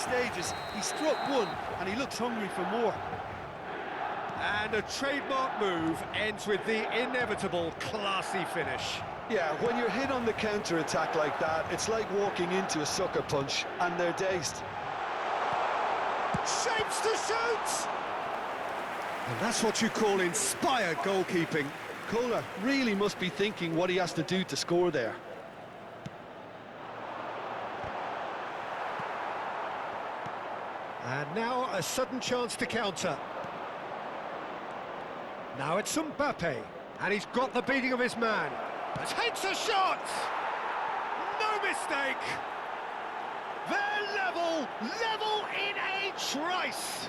stages. He struck one, and he looks hungry for more. And a trademark move ends with the inevitable classy finish. Yeah, when you're hit on the counter-attack like that, it's like walking into a sucker punch, and they're dazed. Shapes to shoot! And that's what you call inspired goalkeeping. Kohler really must be thinking what he has to do to score there. And now a sudden chance to counter. Now it's Mbappe, and he's got the beating of his man. Takes a shot! No mistake! They're level in a trice!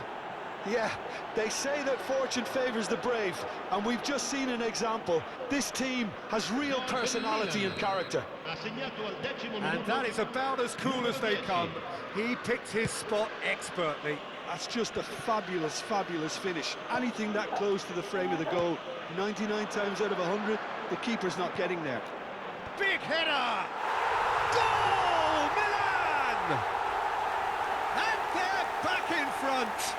Yeah, they say that fortune favours the brave, and we've just seen an example. This team has real personality and character. And that is about as cool as they come. He picked his spot expertly. That's just a fabulous, fabulous finish. Anything that close to the frame of the goal, 99 times out of 100, the keeper's not getting there. Big header! Goal! Milan! And they're back in front!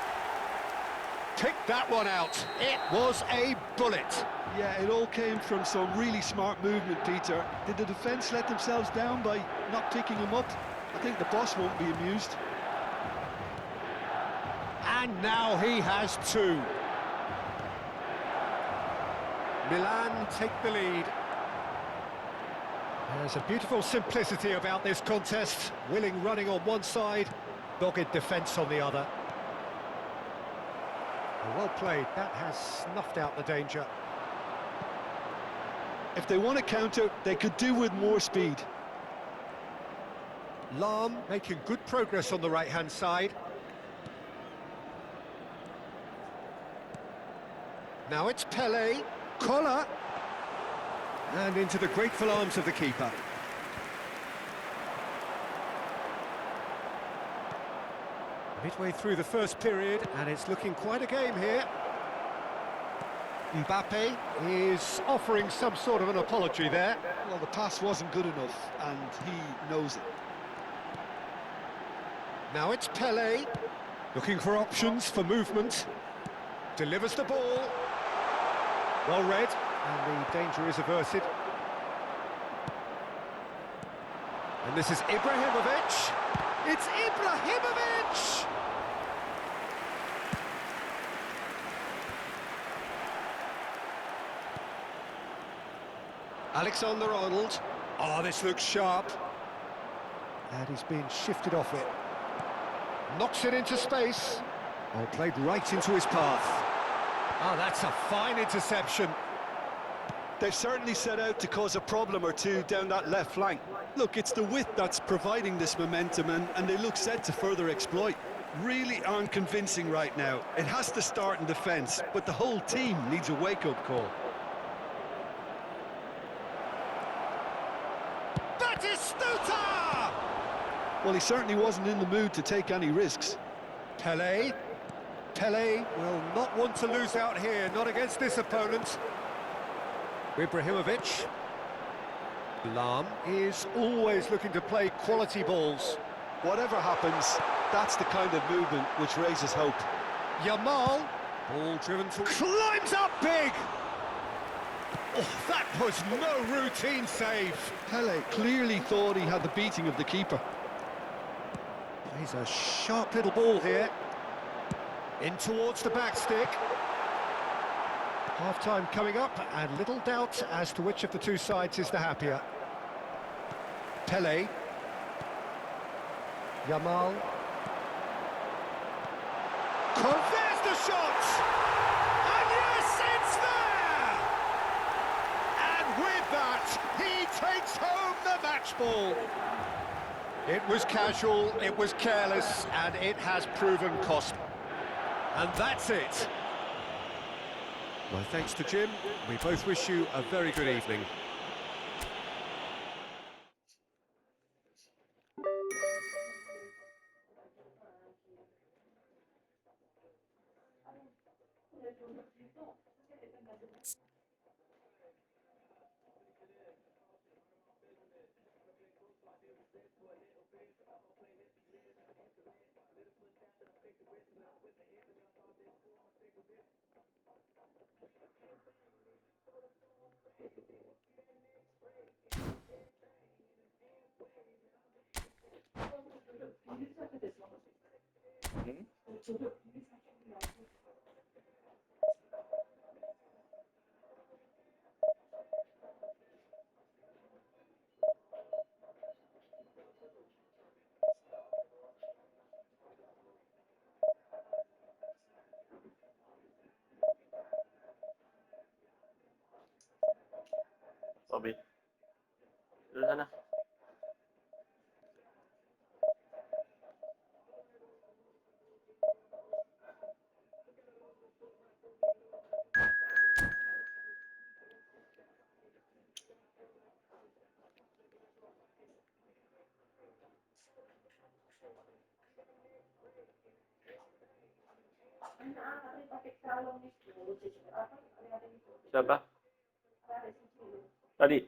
Pick that one out. It was a bullet. Yeah, it all came from some really smart movement, Peter. Did the defence let themselves down by not picking him up? I think the boss won't be amused. And now he has two. Milan take the lead. There's a beautiful simplicity about this contest. Willing running on one side, dogged defence on the other. Well played, that has snuffed out the danger. If they want to counter, they could do with more speed. Lahm making good progress on the right-hand side. Now it's Pele, Kohler, and into the grateful arms of the keeper. Midway through the first period, and it's looking quite a game here. Mbappe is offering some sort of an apology there. Well, the pass wasn't good enough, and he knows it. Now it's Pele, looking for options for movement. Delivers the ball. Well read, and the danger is averted. And this is Ibrahimovic. It's Ibrahimovic! Alexander-Arnold. Oh, this looks sharp. And he's being shifted off it. Knocks it into space. Oh, played right into his path. Oh, that's a fine interception. They've certainly set out to cause a problem or two down that left flank. Look, it's the width that's providing this momentum, and they look set to further exploit. Really aren't convincing right now. It has to start in defence, but the whole team needs a wake-up call. Batistuta! Well, he certainly wasn't in the mood to take any risks. Pele. Pele will not want to lose out here, not against this opponent. Ibrahimovic. Lahm is always looking to play quality balls. Whatever happens, that's the kind of movement which raises hope. Yamal, ball driven to... climbs up big! Oh, that was no routine save. Pele clearly thought he had the beating of the keeper. Plays a sharp little ball here. In towards the back stick. Half-time coming up, and little doubt as to which of the two sides is the happier. Pele. Yamal. There's the shot! And yes, it's there! And with that, he takes home the match ball. It was casual, it was careless, and it has proven costly. And that's it. My thanks to Jim. We both wish you a very good evening. Bobby, dulu sana. Siapa? Tadi.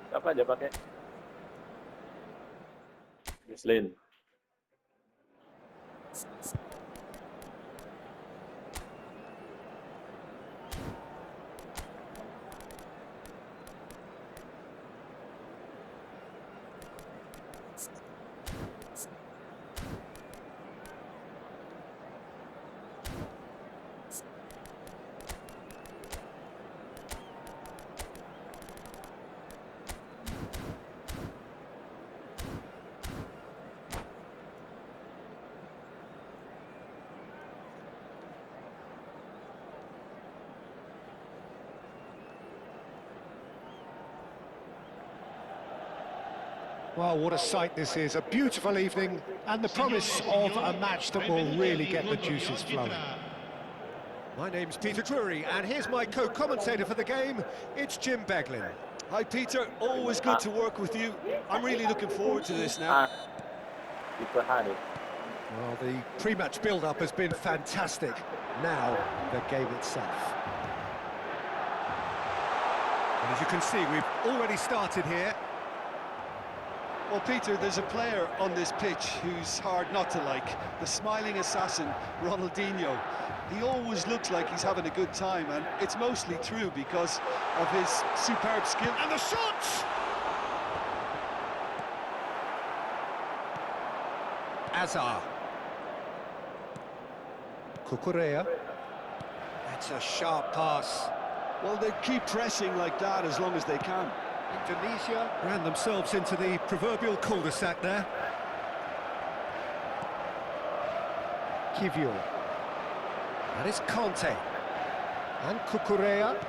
Siapa aja pakai? Gislin. Well, what a sight this is. A beautiful evening and the promise of a match that will really get the juices flowing. My name's Peter Drury, and here's my co-commentator for the game. It's Jim Beglin. Hi, Peter. Always good to work with you. I'm really looking forward to this now. Ah, Super Hari. Well, the pre-match build-up has been fantastic. Now, the game itself. And as you can see, we've already started here. Well, Peter, there's a player on this pitch who's hard not to like. The smiling assassin, Ronaldinho. He always looks like he's having a good time, and it's mostly true because of his superb skill. And the shot! Azar. Cucurella. That's a sharp pass. Well, they keep pressing like that as long as they can. Indonesia ran themselves into the proverbial cul-de-sac there. Kivior. That is Conte. And Cucurella.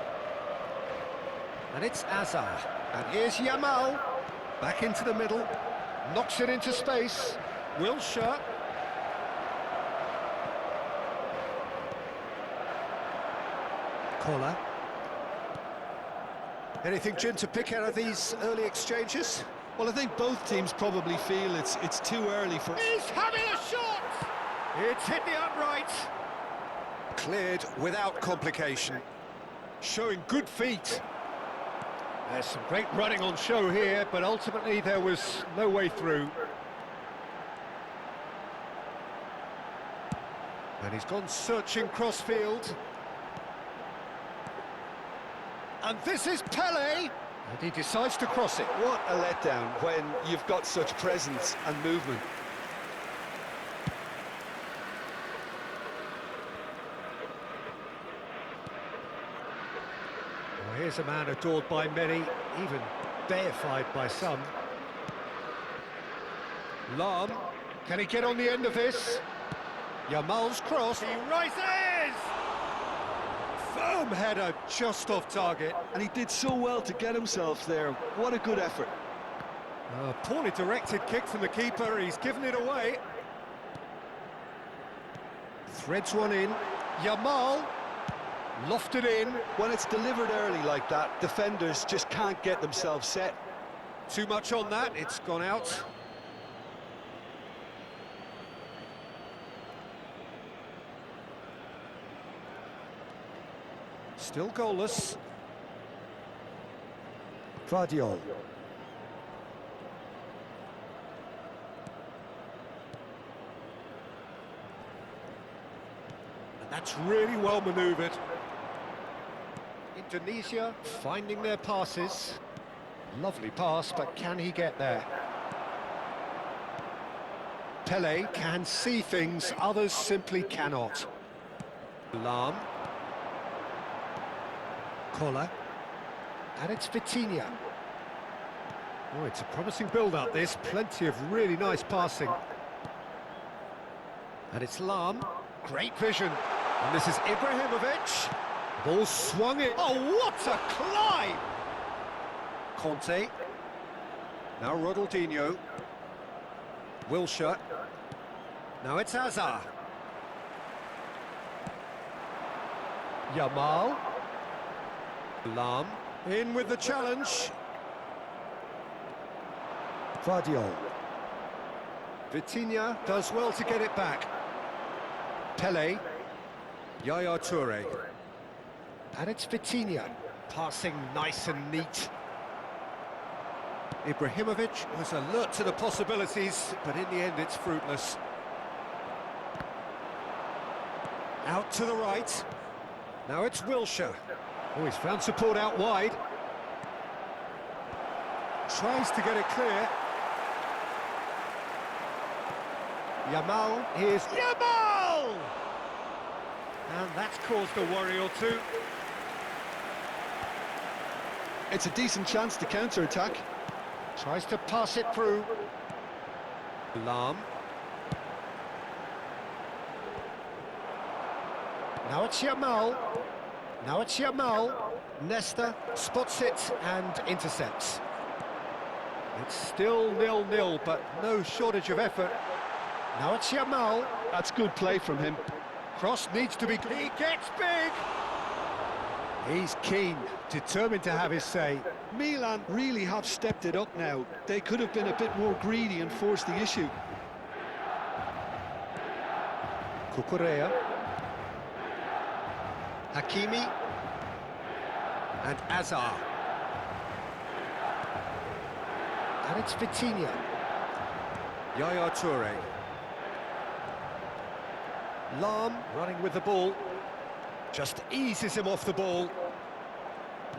And it's Azar. And here's Yamal. Back into the middle. Knocks it into space. Wilshere. Kola. Anything, Jim, to pick out of these early exchanges? Well, I think both teams probably feel it's too early for... He's having a shot! It's hit the upright. Cleared without complication. Showing good feet. There's some great running on show here, but ultimately there was no way through. And he's gone searching crossfield. And this is Pele, and he decides to cross it. What a letdown when you've got such presence and movement. Well, here's a man adored by many, even deified by some. Lahm, can he get on the end of this? Yamal's cross, he rises! Firm header, just off target. And he did so well to get himself there. What a good effort. A poorly directed kick from the keeper, he's given it away. Threads one in, Yamal, lofted in. When it's delivered early like that, defenders just can't get themselves set. Too much on that, it's gone out. Still goalless. Gvardiol. That's really well manoeuvred. Indonesia finding their passes. Lovely pass, but can he get there? Pele can see things others simply cannot. Lam. Kola. And it's Vitinha. Oh, it's a promising build-up, this. Plenty of really nice passing. And it's Lam. Great vision. And this is Ibrahimovic. Ball swung in. Oh, what a climb! Conte. Now Ronaldinho. Wilshere. Now it's Hazard. Yamal. Lam. In with the challenge. Vardiol. Vitinha does well to get it back. Pele. Yaya Toure. And it's Vitinha. Passing nice and neat. Ibrahimovic was alert to the possibilities, but in the end it's fruitless. Out to the right. Now it's Wilshere. Oh, he's found support out wide. Tries to get it clear. Yamal, here's Yamal! And that's caused a worry or two. It's a decent chance to counter-attack. Tries to pass it through. Lam. Now it's Yamal. Now it's Yamal. Nesta spots it and intercepts. It's still 0-0, but no shortage of effort. Now it's Yamal. That's good play from him. Cross needs to be... He gets big! He's keen, determined to have his say. Milan really have stepped it up now. They could have been a bit more greedy and forced the issue. Cucurella. Hakimi. And Azar. And it's Vitinha. Yaya Toure. Lam running with the ball. Just eases him off the ball.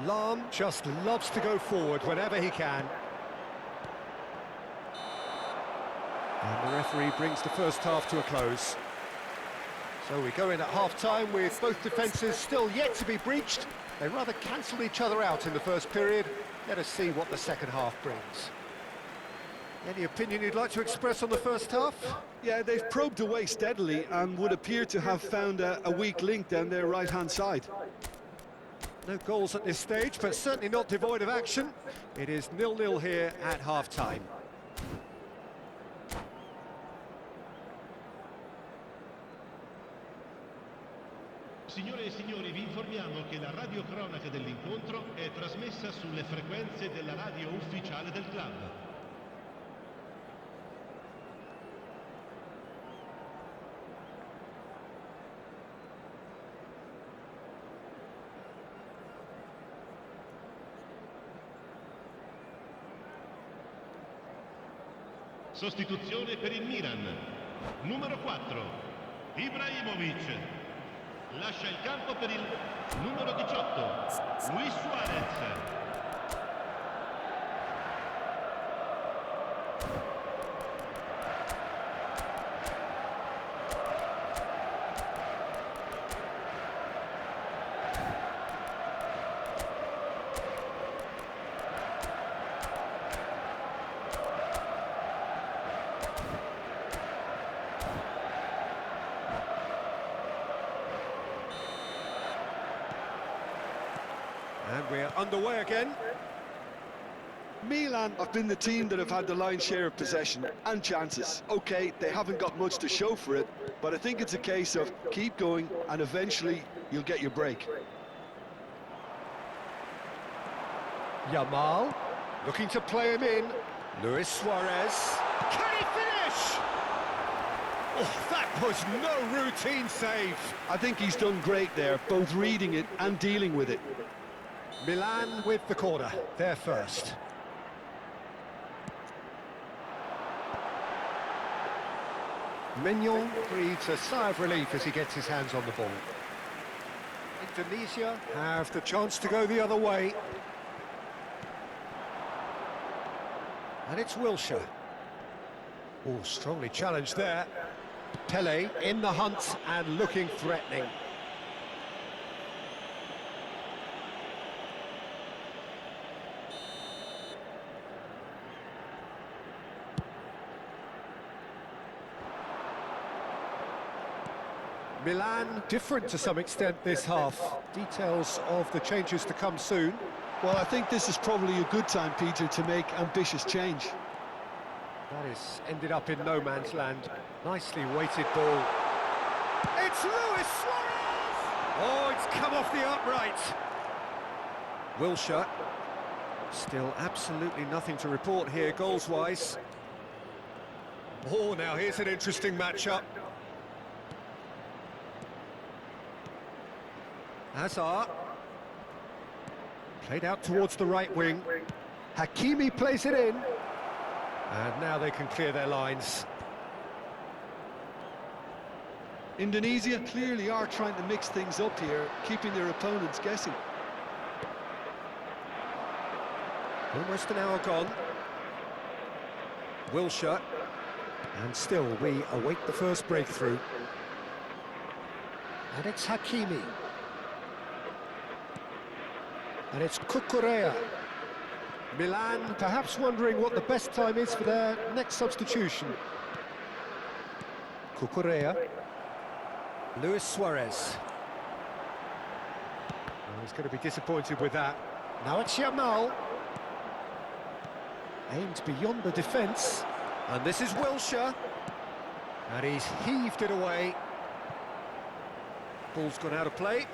Lam just loves to go forward whenever he can. And the referee brings the first half to a close. So we go in at half-time with both defences still yet to be breached. They rather cancelled each other out in the first period. Let us see what the second half brings. Any opinion you'd like to express on the first half? Yeah, they've probed away steadily and would appear to have found a weak link down their right-hand side. No goals at this stage, but certainly not devoid of action. It is 0-0 here at half-time. Signore e signori, vi informiamo che la radiocronaca dell'incontro è trasmessa sulle frequenze della radio ufficiale del club. Sostituzione per il Milan. Numero 4, Ibrahimovic. Lascia il campo per il numero 18, Luis Suarez. And we're underway again. Milan have been the team that have had the lion's share of possession and chances. OK, they haven't got much to show for it, but I think it's a case of keep going and eventually you'll get your break. Yamal, looking to play him in. Luis Suarez. Can he finish? Oh, that was no routine save. I think he's done great there, both reading it and dealing with it. Milan with the corner, they're first. Mignon breathes a sigh of relief as he gets his hands on the ball. Indonesia have the chance to go the other way. And it's Wilshere. Oh, strongly challenged there. Pele in the hunt and looking threatening. Milan different to some extent this half. Details of the changes to come soon. Well, I think this is probably a good time, Peter, to make ambitious change. That is ended up in no man's land. Nicely weighted ball. It's Luis Suarez! Oh, it's come off the upright. Wilshere. Still absolutely nothing to report here, goals-wise. Oh, now here's an interesting matchup. Hazard. Played out towards the right wing. Hakimi plays it in. And now they can clear their lines. Indonesia clearly are trying to mix things up here, keeping their opponents guessing. Almost an hour gone. Wilshere. And still we await the first breakthrough. And it's Hakimi. And it's Cucurella. Milan perhaps wondering what the best time is for their next substitution. Cucurella. Luis Suarez. Oh, he's going to be disappointed with that. Now it's Yamal. Aimed beyond the defence. And this is Wilshere. And he's heaved it away. Ball's gone out of play.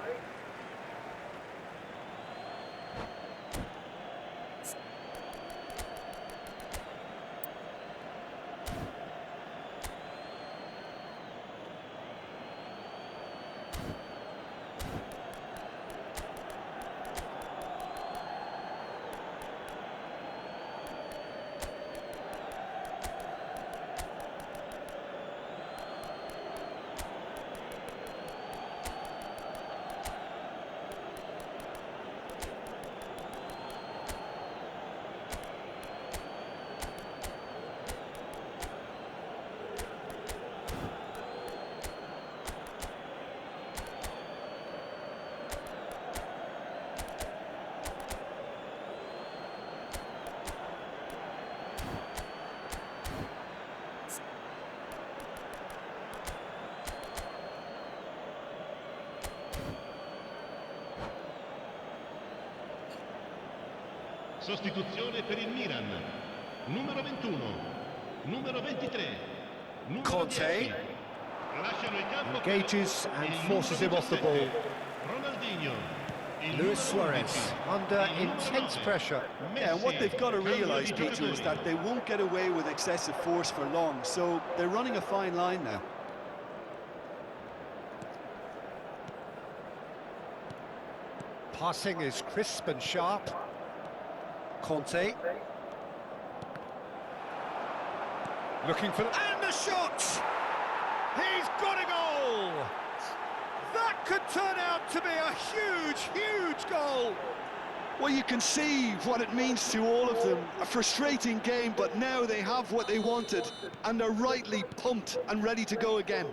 Sostituzione per il Milan. Numero 21, numero 23, numero Conte 10. Lasciano il campo engages per and il forces him numero off the 17, ball. Ronaldinho. Il Luis numero Suarez 11, under il numero intense 9, pressure. Yeah, and what they've got to Messi. realise, Cambio di Peter, is giocatori. that they won't get away with excessive force for long, so they're running a fine line now. Passing is crisp and sharp. Conte. Looking for... And the shot! He's got a goal! That could turn out to be a huge, huge goal! Well, you can see what it means to all of them. A frustrating game, but now they have what they wanted, and they're rightly pumped and ready to go again.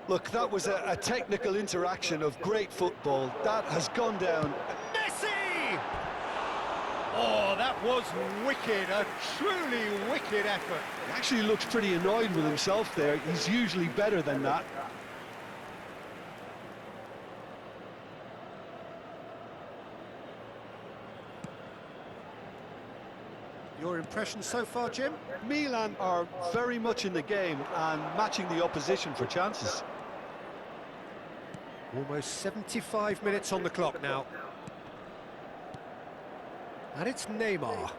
Look, that was a technical interaction of great football. That has gone down. Messi! Oh, that was wicked, a truly wicked effort. He actually looks pretty annoyed with himself there. He's usually better than that. Your impression so far, Jim? Milan are very much in the game and matching the opposition for chances. Almost 75 minutes on the clock now. And it's Neymar.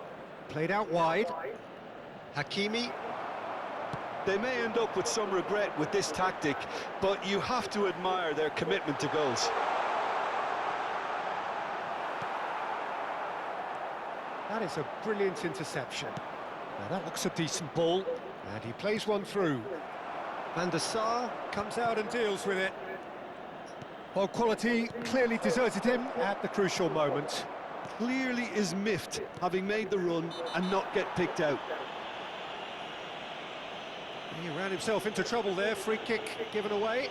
Played out wide. Hakimi. They may end up with some regret with this tactic, but you have to admire their commitment to goals. That is a brilliant interception. Now that looks a decent ball. And he plays one through. Van der Sar comes out and deals with it. Well, quality clearly deserted him at the crucial moment. Clearly is miffed, having made the run and not get picked out. He ran himself into trouble there, free kick given away.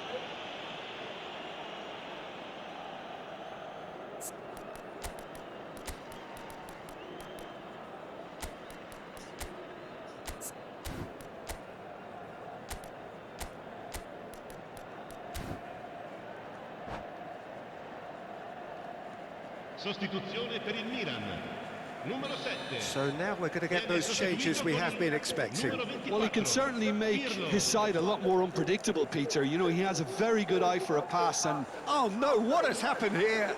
Sostituzione per il Milan. Numero 7. So now we're going to get those changes we have been expecting. Well, he can certainly make his side a lot more unpredictable, Peter. You know, he has a very good eye for a pass and... Oh no, what has happened here?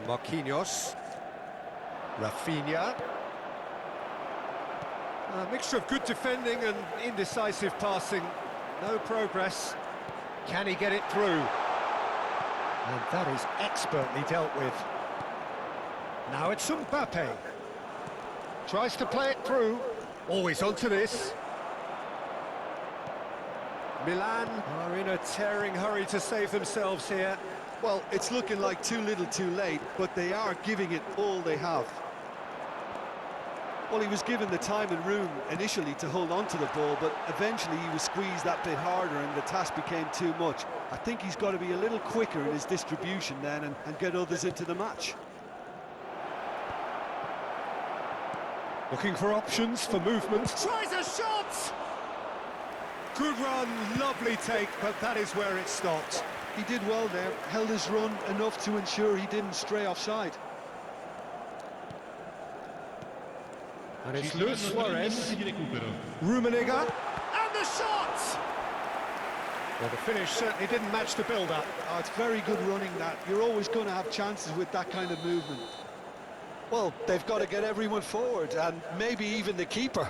Marquinhos. Rafinha. A mixture of good defending and indecisive passing. No progress. Can he get it through? And that is expertly dealt with. Now it's Mbappe. Tries to play it through. Always onto this. Milan are in a tearing hurry to save themselves here. Well, it's looking like too little too late, but they are giving it all they have. Well, he was given the time and room initially to hold on to the ball, but eventually he was squeezed that bit harder and the task became too much. I think he's got to be a little quicker in his distribution then and get others into the match. Looking for options, for movement. Tries a shot! Good run, lovely take, but that is where it stopped. He did well there, held his run enough to ensure he didn't stray offside. And it's Ci Luis saranno 3 Suarez. minuti di recupero. Rummenigge. And the shot! Well, the finish certainly didn't match the build-up. Oh, it's very good running that. You're always going to have chances with that kind of movement. Well, they've got to get everyone forward, and maybe even the keeper.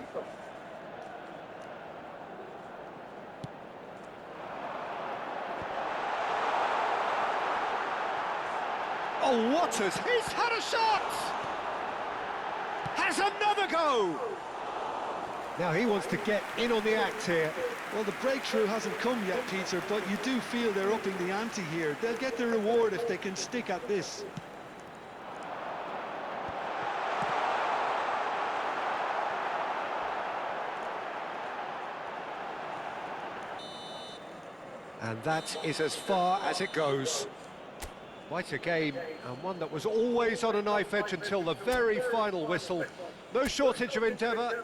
Oh, Waters, he's had a shot! Has another go! Now he wants to get in on the act here. Well, the breakthrough hasn't come yet, Peter, but you do feel they're upping the ante here. They'll get the reward if they can stick at this. And that is as far as it goes. Quite a game, and one that was always on a knife edge until the very final whistle. No shortage of endeavour.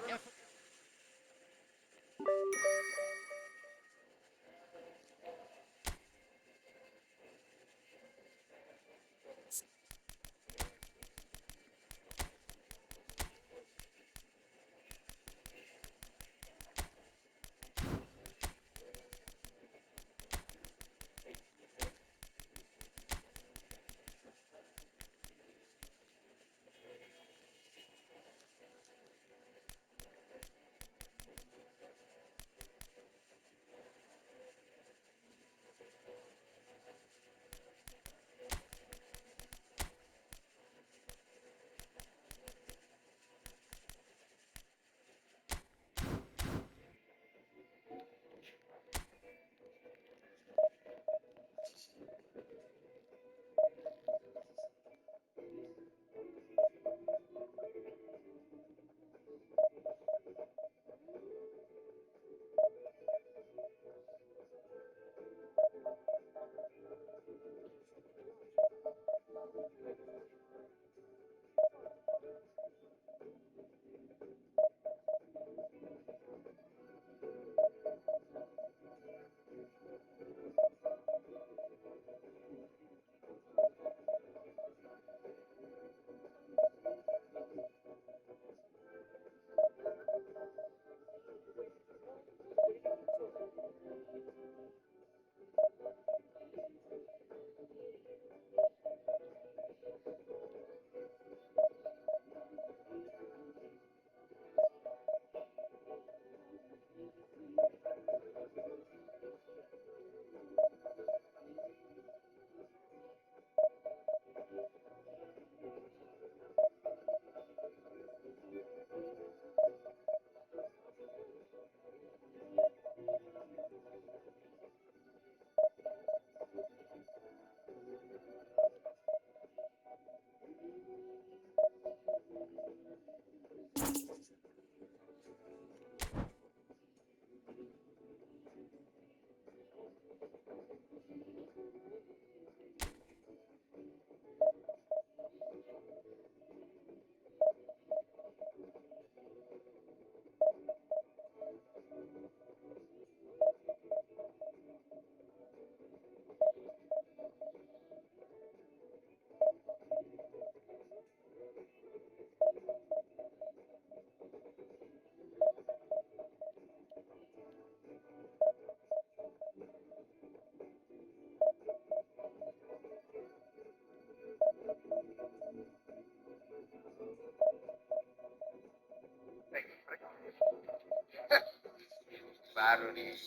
baru nih.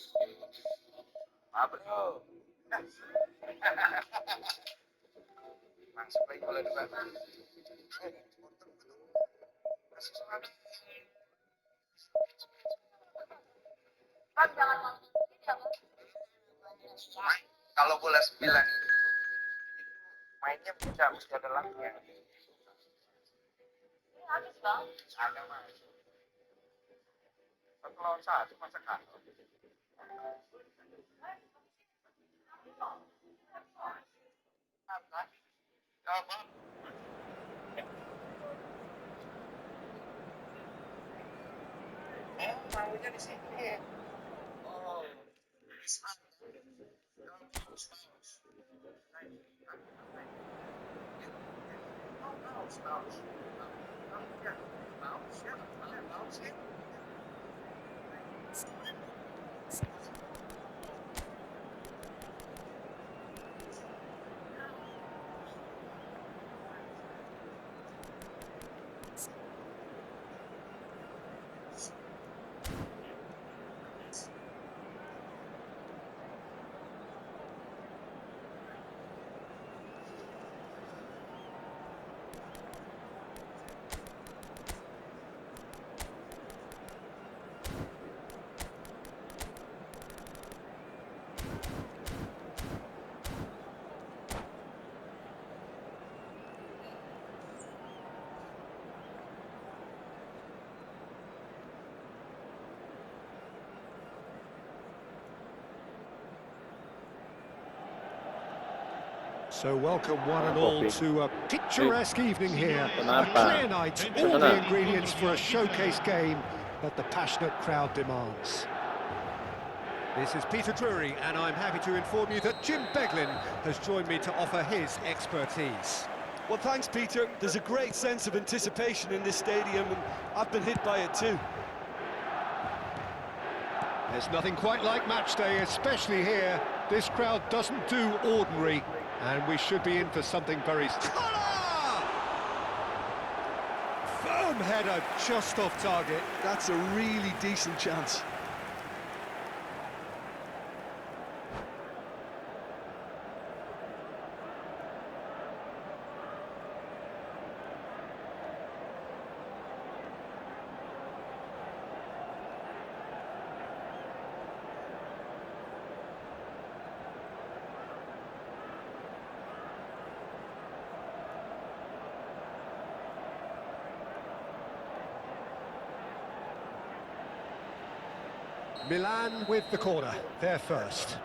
Maaf bro. Langsung lagi bola depan. Kalau bola 9 itu mainnya mesti ada lampunya. Ada mas. Satu lawan satu masa kalah. Apa? Apa? Maunya di sini. Oh, di sana. So welcome one and all to a picturesque evening here. A Kenapa? clear night, all the Kenapa? ingredients for a showcase game that the passionate crowd demands. This is Peter Drury, and I'm happy to inform you that Jim Beglin has joined me to offer his expertise. Well, thanks, Peter. There's a great sense of anticipation in this stadium, and I've been hit by it too. There's nothing quite like match day, especially here. This crowd doesn't do ordinary, and we should be in for something very... Firm header, just off target. That's a really decent chance. Milan with the corner, they're first.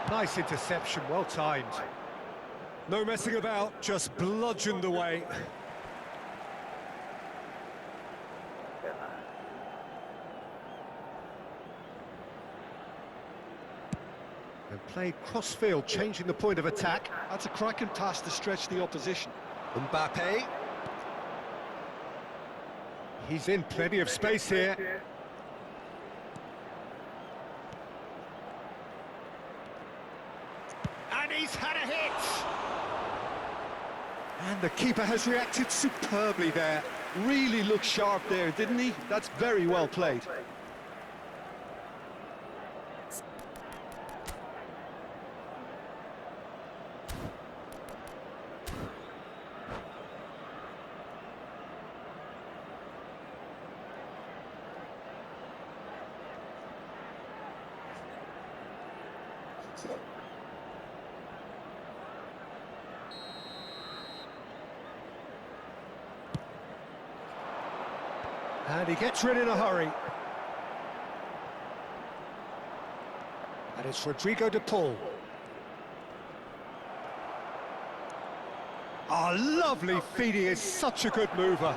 Nice interception, well timed. No messing about, just bludgeoned away. And played cross-field, changing the point of attack. That's a cracking pass to stretch the opposition. Mbappe. He's in plenty of space here. And he's had a hit! And the keeper has reacted superbly there. Really looked sharp there, didn't he? That's very well played. And he gets rid in a hurry. And it's Rodrigo de Paul. Oh, lovely feed, he is such a good mover.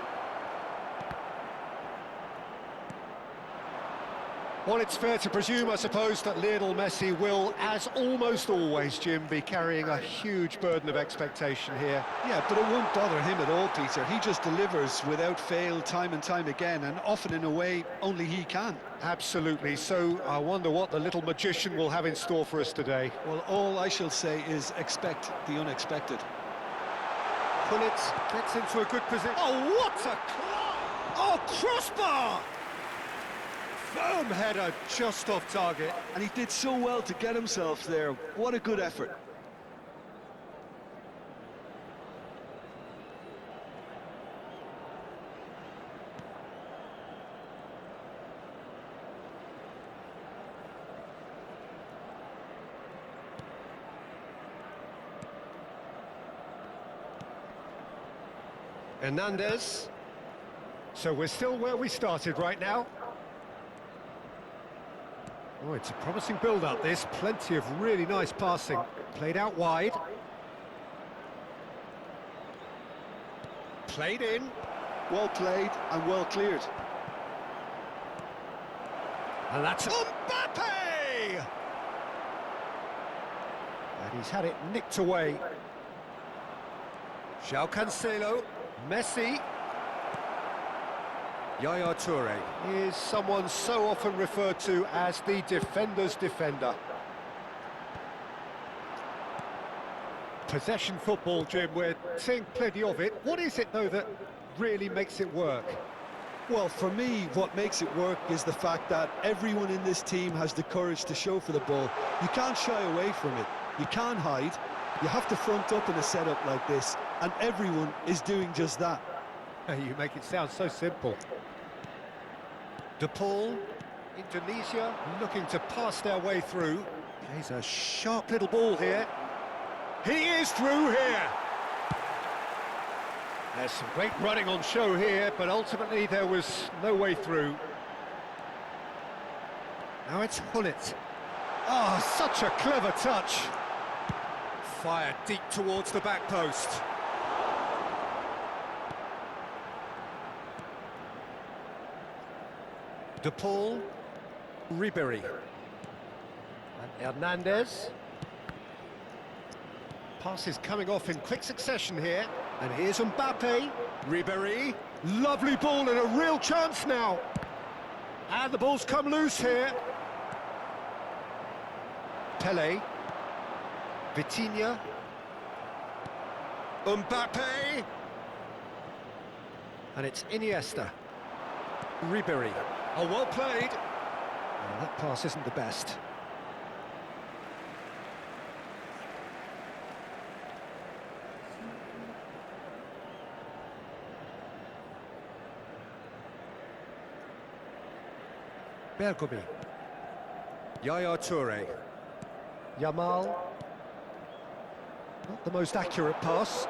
Well, it's fair to presume, I suppose, that Lionel Messi will, as almost always, Jim, be carrying a huge burden of expectation here. Yeah, but it won't bother him at all, Peter. He just delivers without fail time and time again, and often in a way only he can. Absolutely. So I wonder what the little magician will have in store for us today. Well, all I shall say is expect the unexpected. Pulitz gets into a good position. Oh, what a class! Crossbar! Firm header just off target. And he did so well to get himself there. What a good effort. Hernandez. So we're still where we started right now. Oh, it's a promising build-up, this. Plenty of really nice passing. Played out wide. Played in. Well played and well cleared. And that's Mbappe! And he's had it nicked away. João Cancelo, Messi. Yaya Toure is someone so often referred to as the defender's defender. Possession football, Jim, we're seeing plenty of it. What is it, though, that really makes it work? Well, for me, what makes it work is the fact that everyone in this team has the courage to show for the ball. You can't shy away from it. You can't hide. You have to front up in a setup like this, and everyone is doing just that. You make it sound so simple. De Paul, Indonesia, looking to pass their way through. He's a sharp little ball here. He is through here. There's some great running on show here, but ultimately there was no way through. Now it's Hullet. Ah, such a clever touch. Fired deep towards the back post. De Paul, Ribery, and Hernandez. Passes coming off in quick succession here, and here's Mbappe, Ribery, lovely ball and a real chance now. And the ball's come loose here. Pele, Vitinha, Mbappe, and it's Iniesta, Ribery. Oh, well played. Well, that pass isn't the best. Bergomi. Yaya Toure. Yamal. Not the most accurate pass.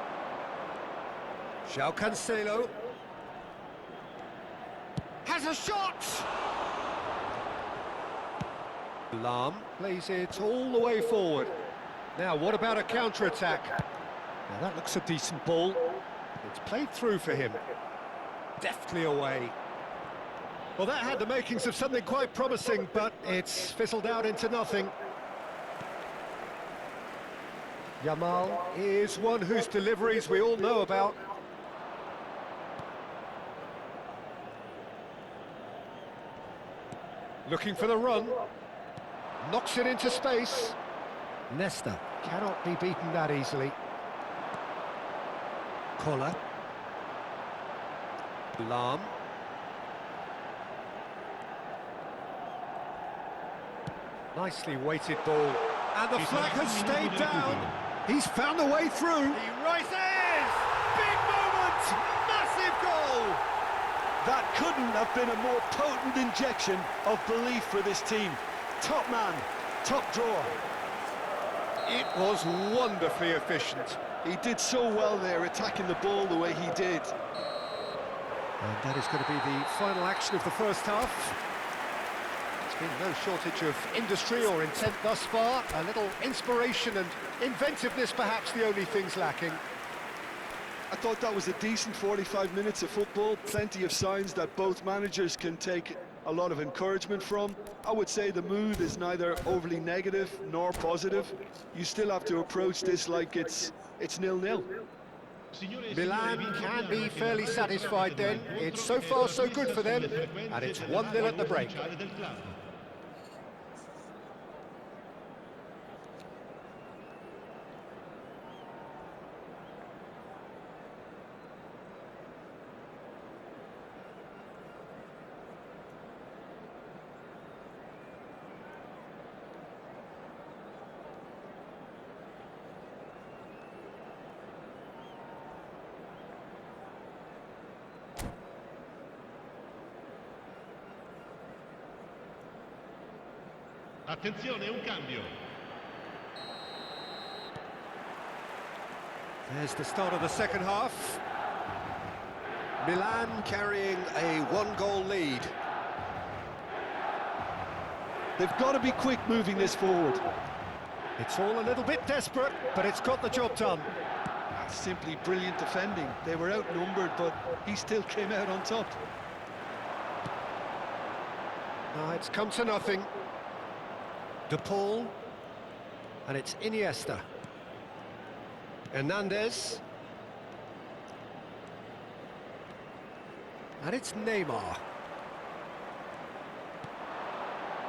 João Cancelo. Has a shot! Lahm plays it all the way forward. Now, what about a counter-attack? Now, that looks a decent ball. It's played through for him. Deftly away. Well, that had the makings of something quite promising, but it's fizzled out into nothing. Yamal is one whose deliveries we all know about. Looking for the run. Knocks it into space. Nesta cannot be beaten that easily. Koller. Lahm. Nicely weighted ball. And the flag has stayed down. He's found a way through. He rises! Big moment! Massive goal! That couldn't have been a more potent injection of belief for this team. Top man, top drawer. It was wonderfully efficient. He did so well there, attacking the ball the way he did. And that is going to be the final action of the first half. There's been no shortage of industry or intent thus far. A little inspiration and inventiveness, perhaps the only things lacking. I thought that was a decent 45 minutes of football. Plenty of signs that both managers can take a lot of encouragement from. I would say the mood is neither overly negative nor positive. You still have to approach this like it's 0-0. Milan can be fairly satisfied then. It's so far so good for them, and it's 1-0 at the break. Attenzione, un cambio. There's the start of the second half. Milan carrying a one-goal lead. They've got to be quick moving this forward. It's all a little bit desperate, but it's got the job done. That's simply brilliant defending. They were outnumbered, but he still came out on top. It's come to nothing. De Paul, and it's Iniesta. Hernandez. And it's Neymar.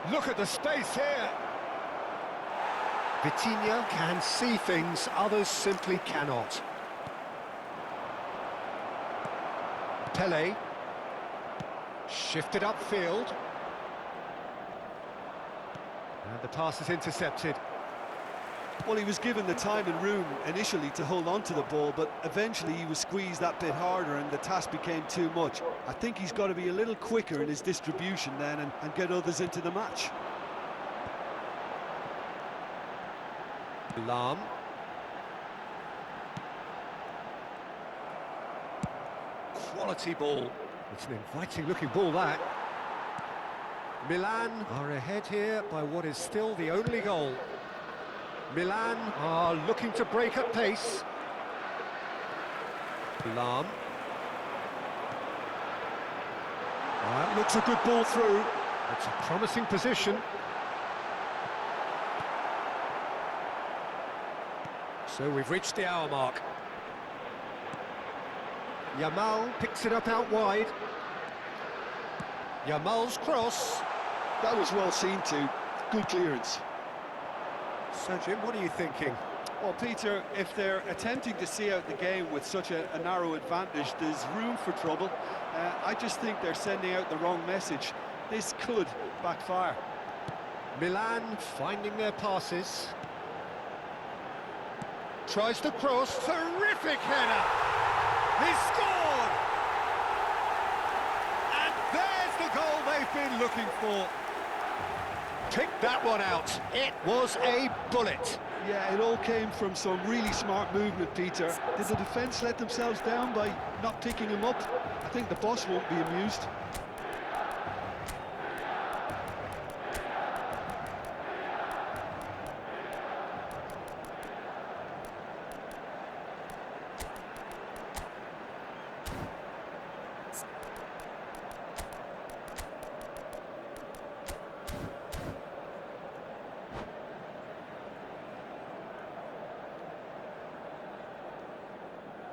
Look at the space here. Vitinha can see things others simply cannot. Pele. Shifted upfield. And the pass is intercepted. Well, he was given the time and room initially to hold on to the ball, but eventually he was squeezed that bit harder and the task became too much. I think he's got to be a little quicker in his distribution then and get others into the match. Lahm. Quality ball. It's an inviting looking ball, that. Milan are ahead here by what is still the only goal. Milan are looking to break at pace. Lahm. That looks a good ball through. It's a promising position. So we've reached the hour mark. Yamal picks it up out wide. Yamal's cross. That was well seen too. Good clearance. So, Jim, what are you thinking? Well, Peter, if they're attempting to see out the game with such a narrow advantage, there's room for trouble. I just think they're sending out the wrong message. This could backfire. Milan finding their passes. Tries to cross. Terrific header! He scored! And there's the goal they've been looking for. Picked that one out. It was a bullet. Yeah, it all came from some really smart movement, Peter. Did the defence let themselves down by not picking him up? I think the boss won't be amused.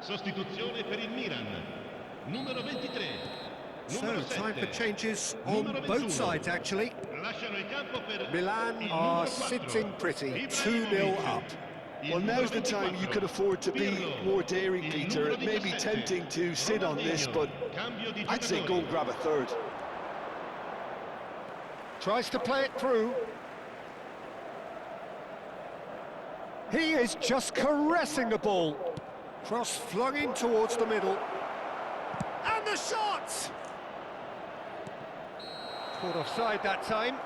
Sostituzione per il Milan. Numero 23. So, Numero time 7. for changes on Numero both 21. sides, actually. Lasciano il campo per Milan il are numero 4. sitting pretty, Ibrahimovic. 2-0 up. Il Well, numero now's the time you 24. could afford to be Pirlo. more daring, Il Peter. numero It may be 17. tempting to sit on this, Ronaldinho. but Cambio di I'd say go giocatori. and grab a third. Tries to play it through. He is just caressing the ball. Cross flung in towards the middle. And the shot! Caught offside that time.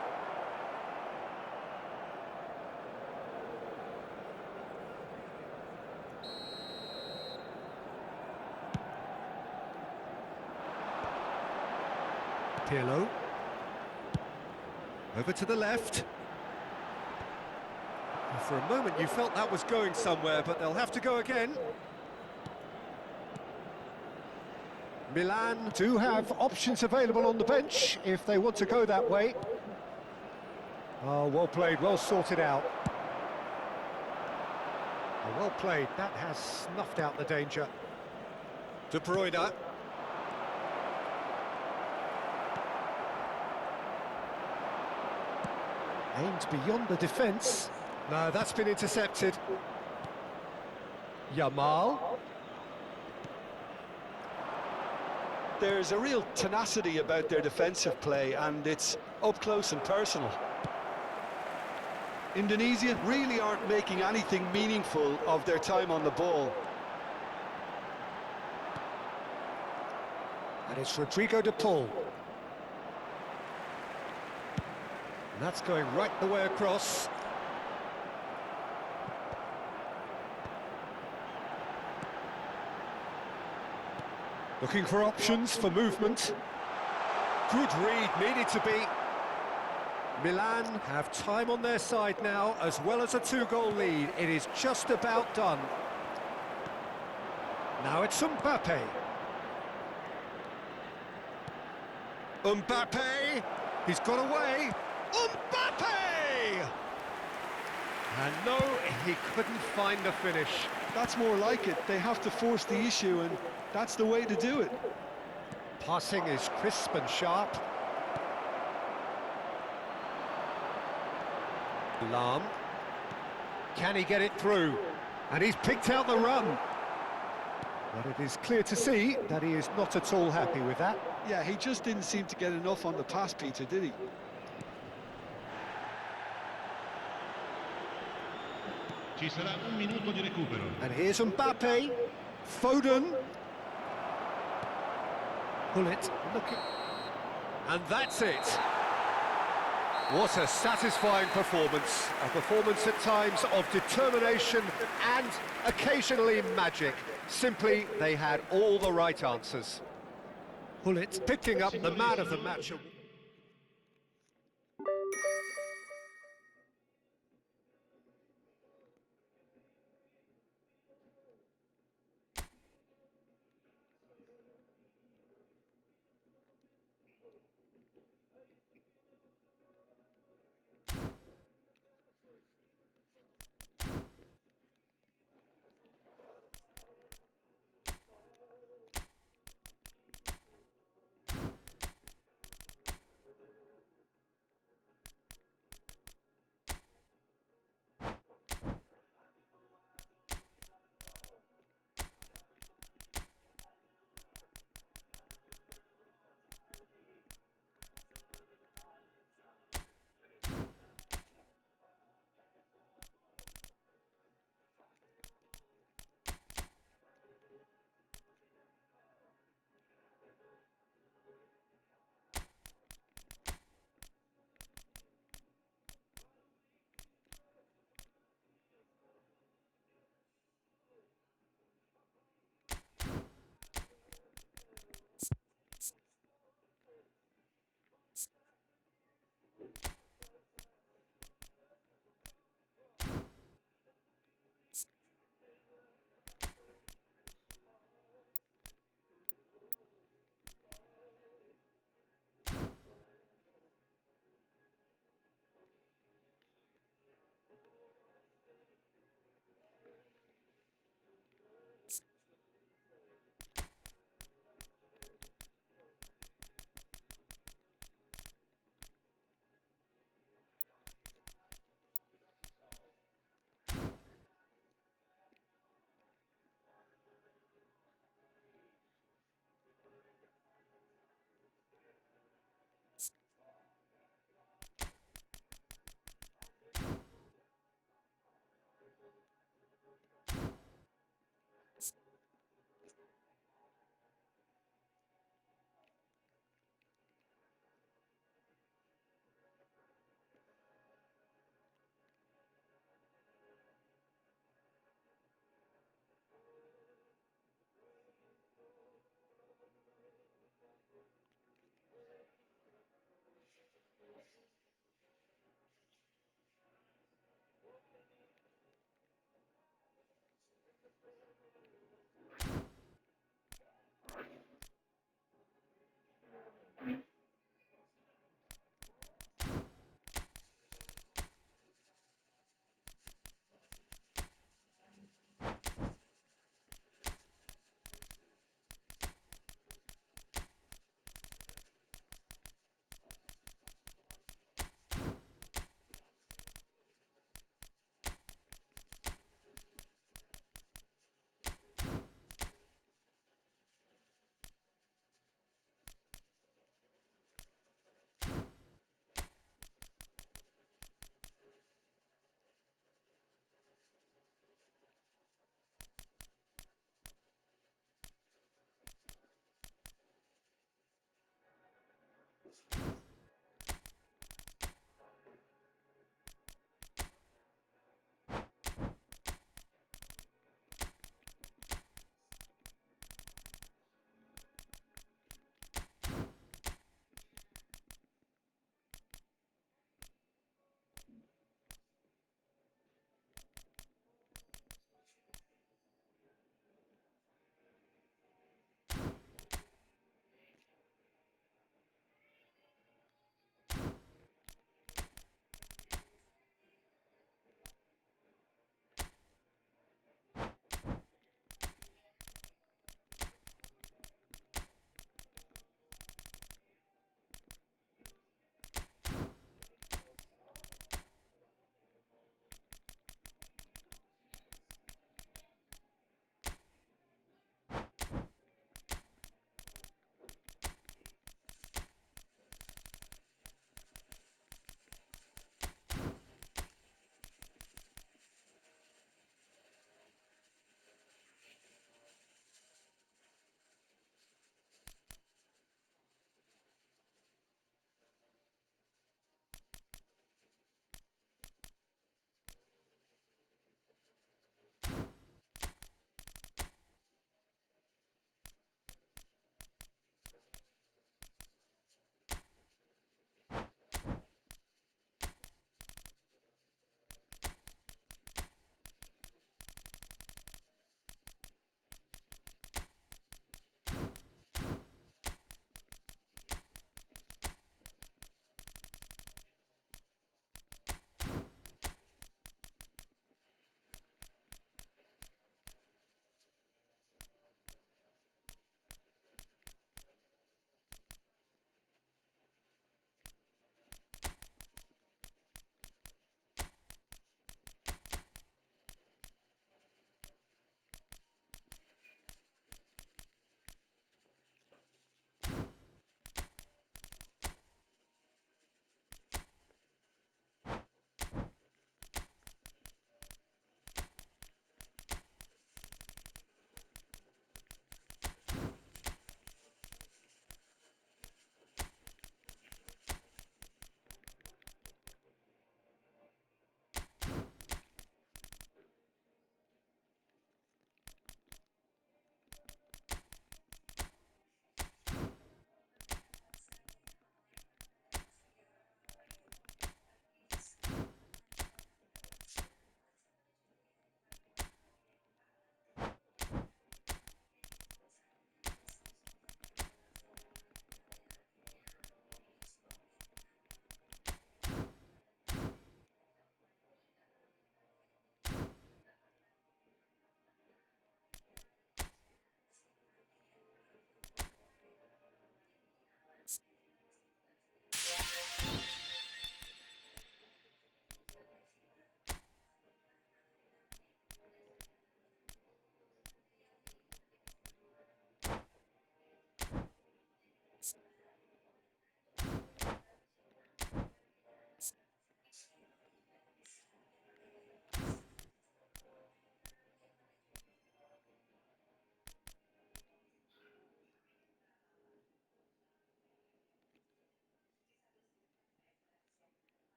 Pirlo. Over to the left. For a moment you felt that was going somewhere, but they'll have to go again. Milan do have options available on the bench if they want to go that way. Oh, well played, well sorted out. Oh, well played, that has snuffed out the danger. De Bruyne. Aimed beyond the defence. No, that's been intercepted. Yamal. There's a real tenacity about their defensive play, and it's up close and personal. Indonesia really aren't making anything meaningful of their time on the ball. And it's Rodrigo de Paul. And that's going right the way across. Looking for options for movement. Good read, needed to be. Milan have time on their side now, as well as a 2-goal lead. It is just about done. Now it's Mbappe. Mbappe! He's got away! Mbappe! And no, he couldn't find the finish. That's more like it. They have to force the issue, and that's the way to do it. Passing is crisp and sharp. Lahm. Can he get it through? And he's picked out the run. But it is clear to see that he is not at all happy with that. Yeah, he just didn't seem to get enough on the pass, Peter, did he? Ci sarà un minuto di recupero. And here's Mbappe. Foden. Pull it. Look at... And that's it. What a satisfying performance. A performance at times of determination and occasionally magic. Simply, they had all the right answers. Pull it. Picking up the man of the match.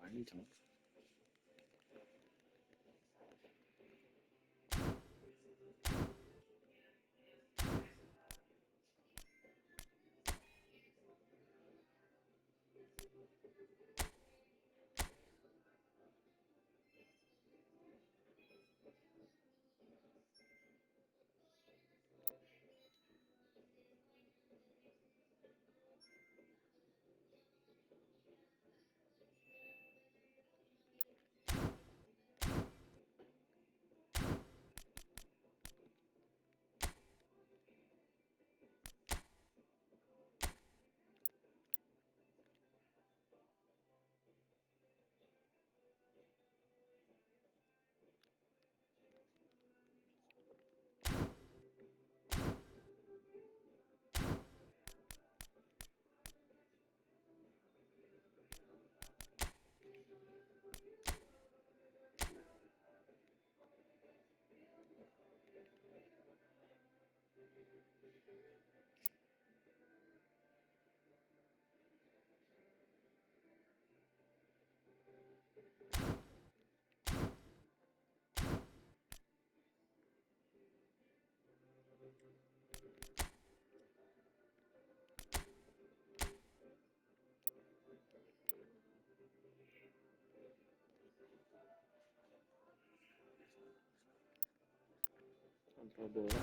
Panjang. Kontrol bola.